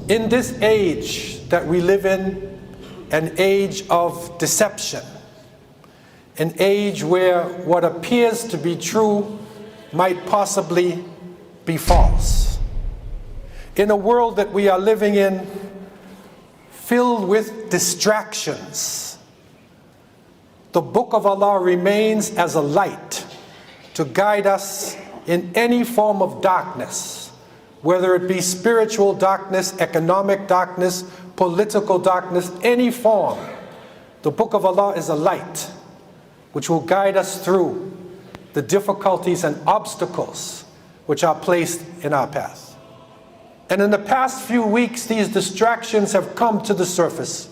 In this age that we live in, an age of deception, an age where what appears to be true might possibly be false. In a world that we are living in, filled with distractions, the Book of Allah remains as a light to guide us in any form of darkness, whether it be spiritual darkness, economic darkness, political darkness, any form. The Book of Allah is a light which will guide us through the difficulties and obstacles which are placed in our path. And in the past few weeks, these distractions have come to the surface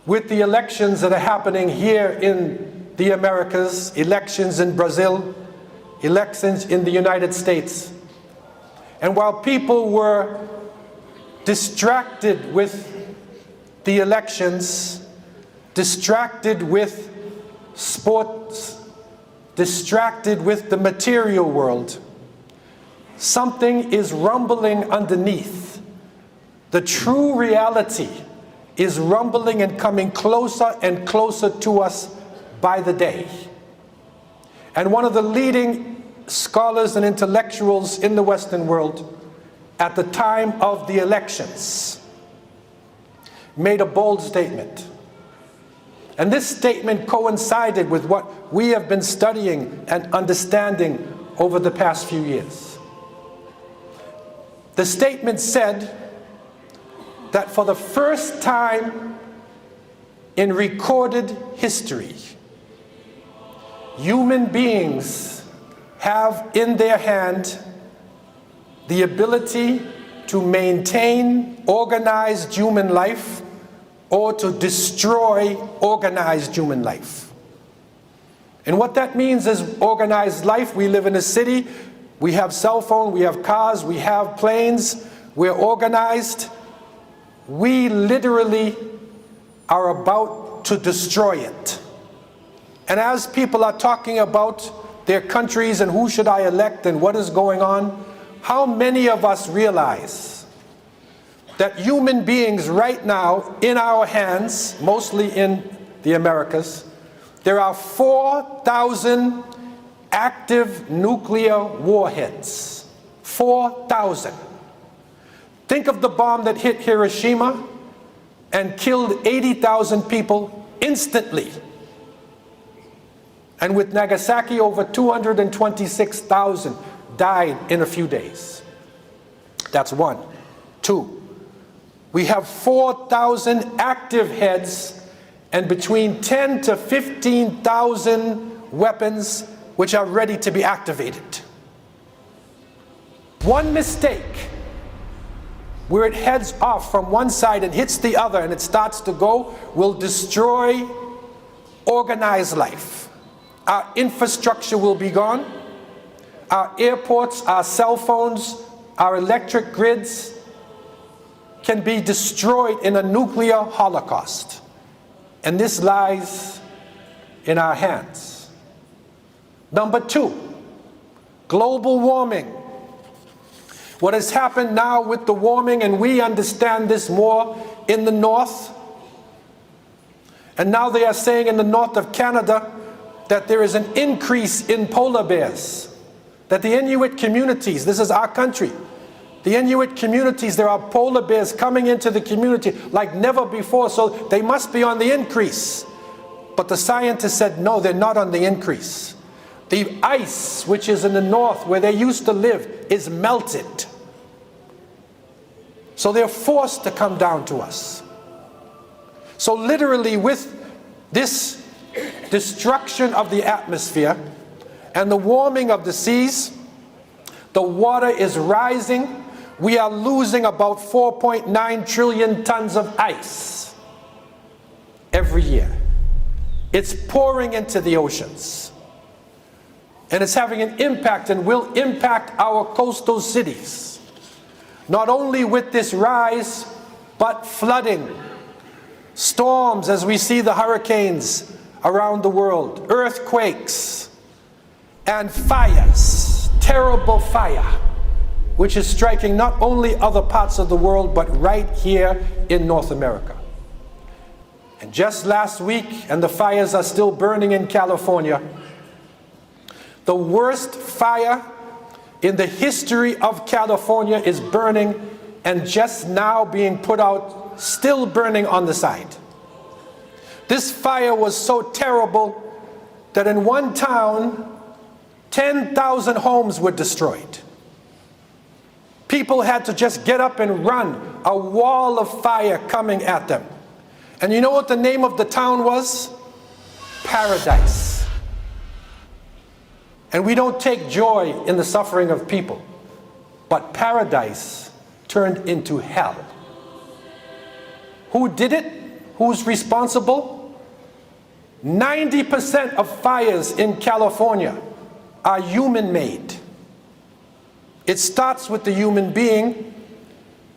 with the elections that are happening here in the Americas, elections in Brazil, elections in the United States. And while people were distracted with the elections, distracted with sports, distracted with the material world, something is rumbling underneath. The true reality is rumbling and coming closer and closer to us by the day. And one of the leading scholars and intellectuals in the Western world at the time of the elections made a bold statement. And this statement coincided with what we have been studying and understanding over the past few years. The statement said that for the first time in recorded history, human beings have in their hand the ability to maintain organized human life or to destroy organized human life. And what that means is organized life. We live in a city, we have cell phone, we have cars, we have planes, we're organized. We literally are about to destroy it. And as people are talking about their countries and who should I elect and what is going on, how many of us realize that human beings right now in our hands, mostly in the Americas, there are 4,000 active nuclear warheads. 4,000. Think of the bomb that hit Hiroshima and killed 80,000 people instantly. And with Nagasaki, over 226,000 died in a few days. That's one. Two, we have 4,000 active heads and between 10 to 15,000 weapons which are ready to be activated. One mistake where it heads off from one side and hits the other and it starts to go will destroy organized life. Our infrastructure will be gone. Our airports, our cell phones, our electric grids can be destroyed in a nuclear holocaust. And this lies in our hands. Number two, global warming. What has happened now with the warming, and we understand this more in the north, and now they are saying in the north of Canada that there is an increase in polar bears, that the Inuit communities, this is our country, the Inuit communities, there are polar bears coming into the community like never before, so they must be on the increase. But the scientists said, no, they're not on the increase. The ice, which is in the north where they used to live, is melted. So they're forced to come down to us. So literally with this destruction of the atmosphere and the warming of the seas, the water is rising. We are losing about 4.9 trillion tons of ice every year. It's pouring into the oceans. And it's having an impact and will impact our coastal cities. Not only with this rise, but flooding, storms as we see the hurricanes around the world, earthquakes, and fires, terrible fire. which is striking not only other parts of the world, but right here in North America. And just last week, and the fires are still burning in California, the worst fire in the history of California is burning and just now being put out, still burning on the side. This fire was so terrible that in one town, 10,000 homes were destroyed. People had to just get up and run, a wall of fire coming at them. And you know what the name of the town was? Paradise. And we don't take joy in the suffering of people, but paradise turned into hell. Who did it? Who's responsible? 90% of fires in California are human-made. It starts with the human being,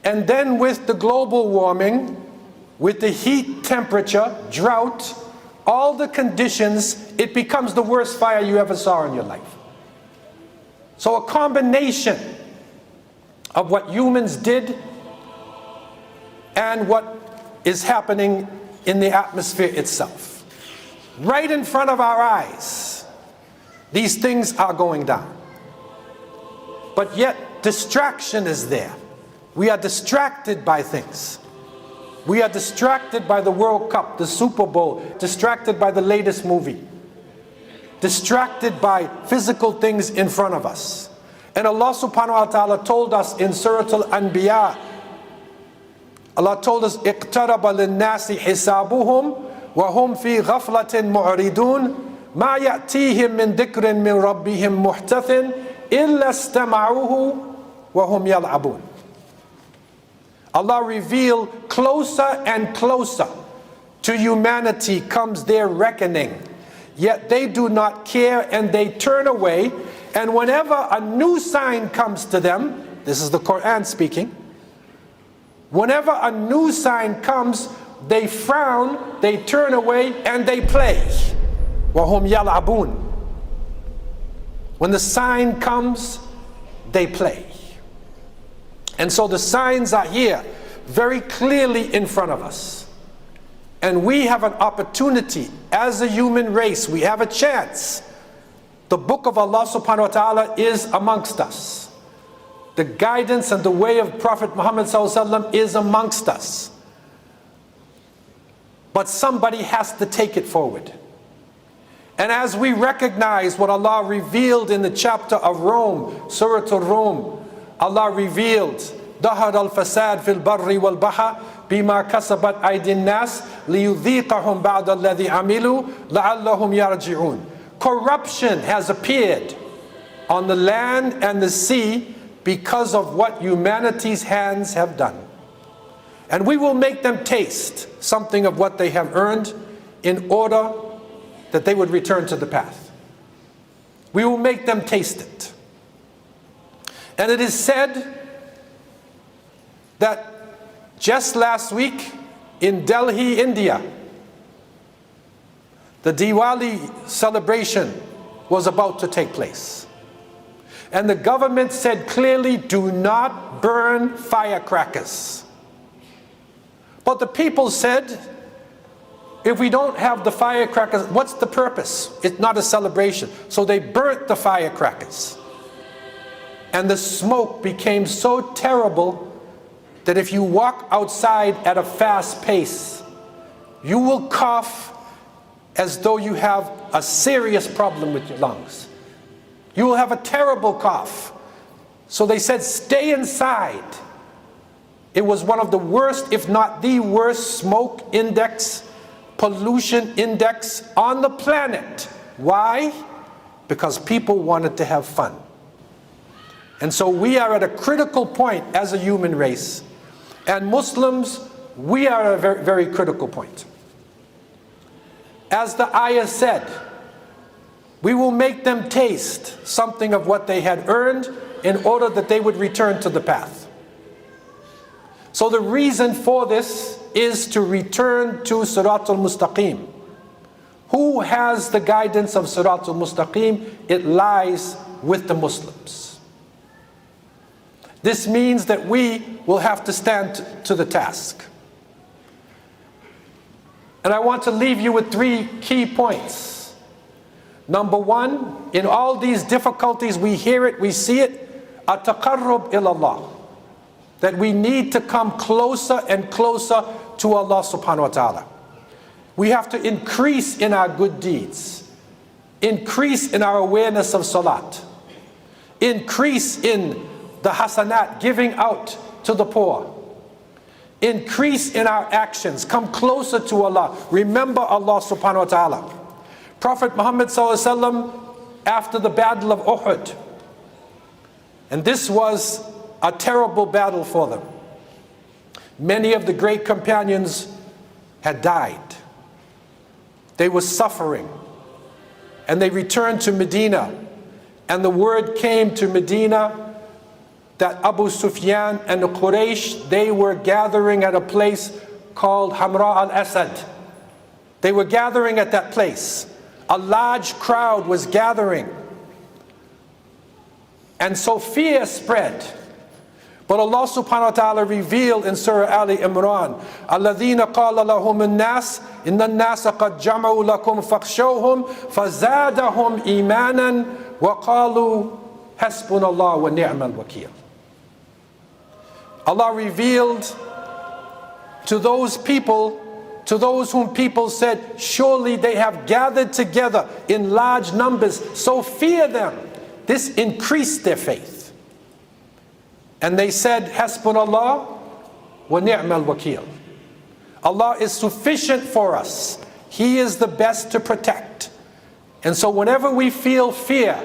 and then with the global warming, with the heat, temperature, drought, all the conditions, it becomes the worst fire you ever saw in your life. So a combination of what humans did and what is happening in the atmosphere itself. Right in front of our eyes, these things are going down. But yet, distraction is there. We are distracted by things. We are distracted by the World Cup, the Super Bowl, distracted by the latest movie, distracted by physical things in front of us. And Allah subhanahu wa ta'ala told us in Surah Al-Anbiya, Allah told us, اقترب للناس حسابهم وهم في غفلة معرضون ما يأتيهم من ذكر من ربهم محدث إلا استمعوه وهم يلعبون. Allah revealed closer and closer to humanity comes their reckoning. Yet they do not care and they turn away. And whenever a new sign comes to them, this is the Quran speaking, whenever a new sign comes, they frown, they turn away, and they play. وَهُمْ يَلْعَبُونَ. When the sign comes, they play. And so the signs are here, very clearly in front of us. And we have an opportunity, as a human race, we have a chance. The book of Allah subhanahu wa ta'ala is amongst us. The guidance and the way of Prophet Muhammad sallallahu alaihi wasallam is amongst us. But somebody has to take it forward. And as we recognize what Allah revealed in the chapter of Rome, Surah Al-Rum, Allah revealed, ظهر الفساد في البر والبحر بما كسبت أيدي الناس ليذيقهم بعض الذي عملوا لعلهم يرجعون. Corruption has appeared on the land and the sea because of what humanity's hands have done. And we will make them taste something of what they have earned in order that they would return to the path. We will make them taste it. And it is said that just last week in Delhi, India, the Diwali celebration was about to take place. And the government said clearly, do not burn firecrackers. But the people said, if we don't have the firecrackers, what's the purpose? It's not a celebration. So they burnt the firecrackers. And the smoke became so terrible that if you walk outside at a fast pace, you will cough as though you have a serious problem with your lungs. You will have a terrible cough. So they said, stay inside. It was one of the worst, if not the worst, smoke index, pollution index on the planet. Why? Because people wanted to have fun. And so we are at a critical point as a human race. And Muslims, we are at a very, very critical point. As the ayah said, we will make them taste something of what they had earned in order that they would return to the path. So the reason for this is to return to Siratul Mustaqim. Who has the guidance of Siratul Mustaqim? It lies with the Muslims. This means that we will have to stand to the task. And I want to leave you with 3 key points. Number 1, in all these difficulties, we hear it, we see it, at-taqarrub ilallah, that we need to come closer and closer to Allah subhanahu wa ta'ala. We have to increase in our good deeds, increase in our awareness of salat, increase in the hasanat, giving out to the poor, increase in our actions, come closer to Allah, remember Allah subhanahu wa ta'ala. Prophet Muhammad sallallahu alaihi wasallam, after the battle of Uhud, and this was a terrible battle for them. Many of the great companions had died. They were suffering. And they returned to Medina. And the word came to Medina that Abu Sufyan and the Quraysh, they were gathering at a place called Hamra al-Asad. They were gathering at that place. A large crowd was gathering. And so fear spread. But Allah subhanahu wa ta'ala revealed in Surah Ali Imran, الَّذِينَ قَالَ لَهُمُ النَّاسِ إِنَّ النَّاسَ قَدْ جَمَعُوا لَكُمْ فَاخْشَوْهُمْ فَزَادَهُمْ إِيمَانًا وَقَالُوا حَسْبُنَا اللَّهُ وَنِعْمَ الْوَكِيلُ. Allah revealed to those people, to those whom people said, surely they have gathered together in large numbers, so fear them. This increased their faith. And they said, Hasbunallah wa ni'mal wakil. Allah is sufficient for us. He is the best to protect. And so whenever we feel fear,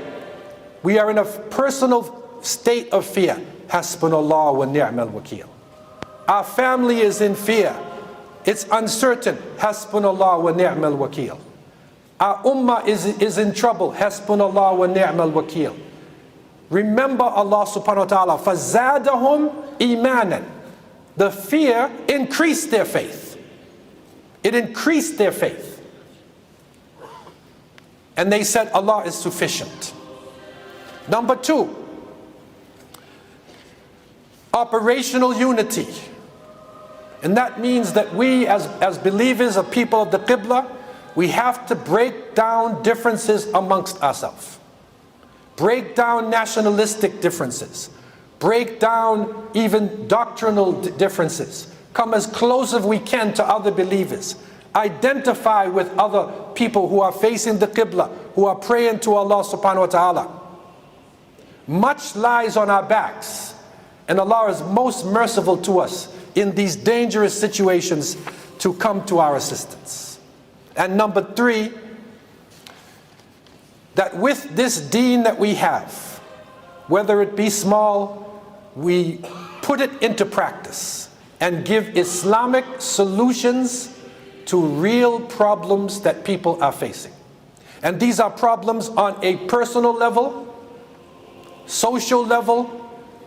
we are in a personal state of fear. Hasbunallah wa ni'mal wakil. Our family is in fear. It's uncertain. Hasbunallah wa ni'mal wakil. Our ummah is in trouble. Hasbunallah wa ni'mal wakil. Remember Allah subhanahu wa ta'ala. فَزَادَهُمْ إِيمَانًا. The fear increased their faith. It increased their faith. And they said Allah is sufficient. Number 2, operational unity. And that means that we as believers, of people of the Qibla, we have to break down differences amongst ourselves. Break down nationalistic differences. Break down even doctrinal differences. Come as close as we can to other believers. Identify with other people who are facing the Qibla, who are praying to Allah subhanahu wa ta'ala. Much lies on our backs, and Allah is most merciful to us in these dangerous situations to come to our assistance. And number 3, that with this deen that we have, whether it be small, we put it into practice and give Islamic solutions to real problems that people are facing. And these are problems on a personal level, social level.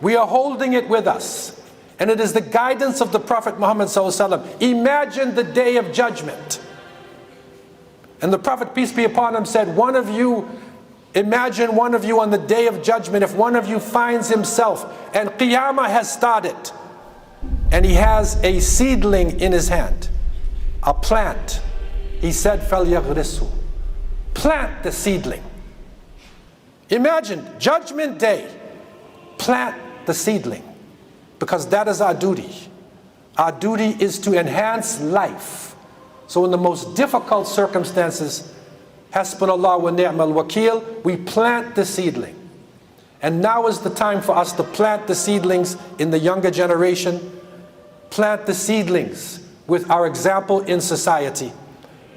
We are holding it with us. And it is the guidance of the Prophet Muhammad ﷺ. Imagine the day of judgment. And the Prophet, peace be upon him, said, imagine one of you on the day of judgment, if one of you finds himself and Qiyamah has started and he has a seedling in his hand, a plant. He said, فَلْيَغْرِسُ. Plant the seedling. Imagine, judgment day, plant the seedling, because that is our duty. Our duty is to enhance life. So in the most difficult circumstances, Hasbunallah wa ni'mal wakil, we plant the seedling. And now is the time for us to plant the seedlings in the younger generation, plant the seedlings with our example in society.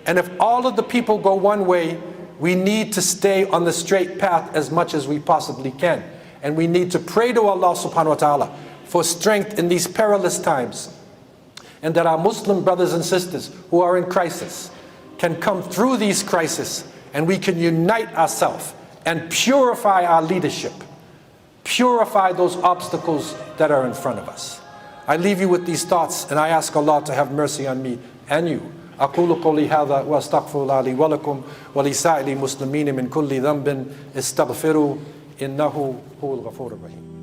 And if all of the people go one way, we need to stay on the straight path as much as we possibly can. And we need to pray to Allah subhanahu wa ta'ala for strength in these perilous times. And that our Muslim brothers and sisters who are in crisis can come through these crises, and we can unite ourselves and purify our leadership, purify those obstacles that are in front of us. I leave you with these thoughts, and I ask Allah to have mercy on me and you. أقول قولي هذا وأستغفر الله لي ولكم ولسائر المسلمين من كل ذنب استغفروا إنه هو الغفور الرحيم.